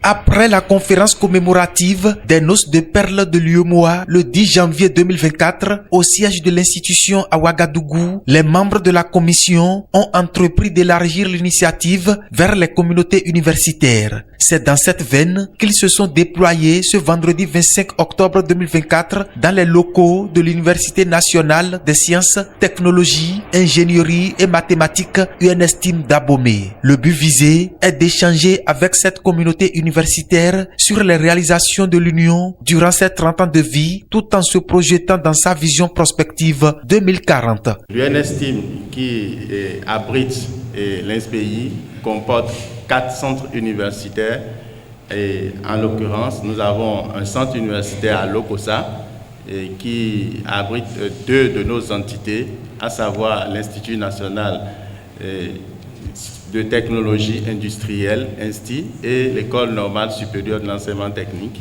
Après la conférence commémorative des Noces de Perles de l'UEMOA le 10 janvier 2024 au siège de l'institution à Ouagadougou, les membres de la commission ont entrepris d'élargir l'initiative vers les communautés universitaires. C'est dans cette veine qu'ils se sont déployés ce vendredi 25 octobre 2024 dans les locaux de l'Université nationale des sciences, technologies, ingénierie et mathématiques UNSTIM d'Abomey. Le but visé est d'échanger avec cette communauté universitaire sur les réalisations de l'Union durant ses 30 ans de vie, tout en se projetant dans sa vision prospective 2040. L'UNSTIM qui abrite l'INSPI comporte 4 centres universitaires et en l'occurrence nous avons un centre universitaire à Lokossa qui abrite 2 de nos entités, à savoir l'Institut national de technologie industrielle, INSTI, et l'École normale supérieure de l'enseignement technique.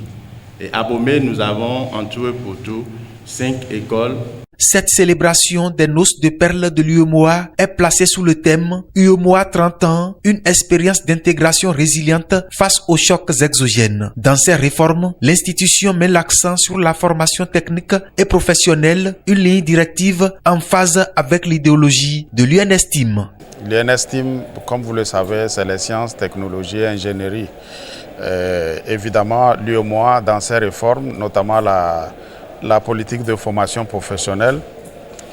Et à Abomey, nous avons en tout et pour tout 5 écoles. Cette célébration des Noces de Perles de l'UEMOA est placée sous le thème UEMOA 30 ans, une expérience d'intégration résiliente face aux chocs exogènes. Dans ces réformes, l'institution met l'accent sur la formation technique et professionnelle, une ligne directive en phase avec l'idéologie de l'UNSTIM. L'UNSTIM, comme vous le savez, c'est les sciences, technologies et ingénierie. Évidemment, l'UEMOA, dans ses réformes, notamment la politique de formation professionnelle,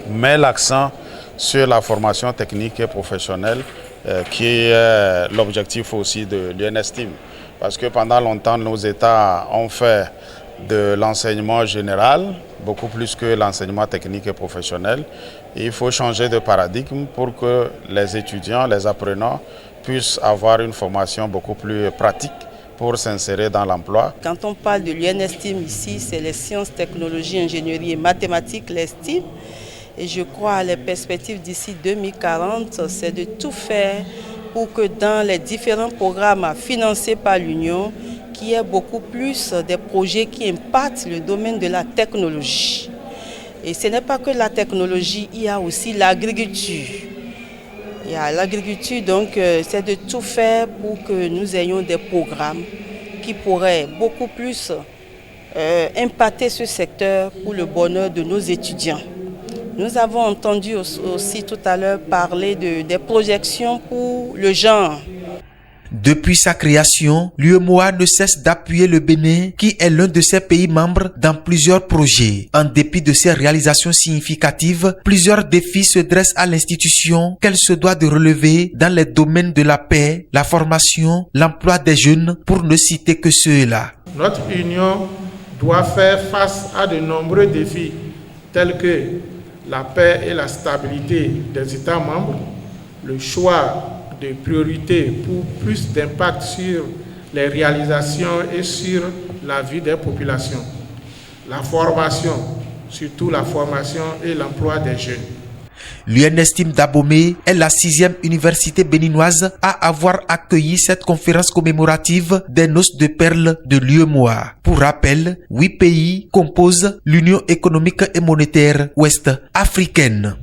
met l'accent sur la formation technique et professionnelle, qui est l'objectif aussi de l'UNSTIM. Parce que pendant longtemps, nos États ont fait de l'enseignement général, beaucoup plus que l'enseignement technique et professionnel. Et il faut changer de paradigme pour que les étudiants, les apprenants puissent avoir une formation beaucoup plus pratique pour s'insérer dans l'emploi. Quand on parle de l'UNSTIM ici, c'est les sciences, technologies, ingénierie et mathématiques, l'ESTIM. Et je crois les perspectives d'ici 2040, c'est de tout faire pour que dans les différents programmes financés par l'Union, qu'il y ait beaucoup plus des projets qui impactent le domaine de la technologie. Et ce n'est pas que la technologie, il y a aussi l'agriculture. Il y a l'agriculture, donc c'est de tout faire pour que nous ayons des programmes qui pourraient beaucoup plus impacter ce secteur pour le bonheur de nos étudiants. Nous avons entendu aussi tout à l'heure parler des projections pour le genre. Depuis sa création, l'UEMOA ne cesse d'appuyer le Bénin, qui est l'un de ses pays membres, dans plusieurs projets. En dépit de ses réalisations significatives, plusieurs défis se dressent à l'institution qu'elle se doit de relever dans les domaines de la paix, la formation, l'emploi des jeunes, pour ne citer que ceux-là. Notre union doit faire face à de nombreux défis, tels que la paix et la stabilité des États membres, le choix de priorités pour plus d'impact sur les réalisations et sur la vie des populations. La formation, surtout la formation et l'emploi des jeunes. L'UNSTIM d'Abomey est la 6e université béninoise à avoir accueilli cette conférence commémorative des Noces de Perles de l'UEMOA. Pour rappel, 8 pays composent l'Union économique et monétaire ouest-africaine.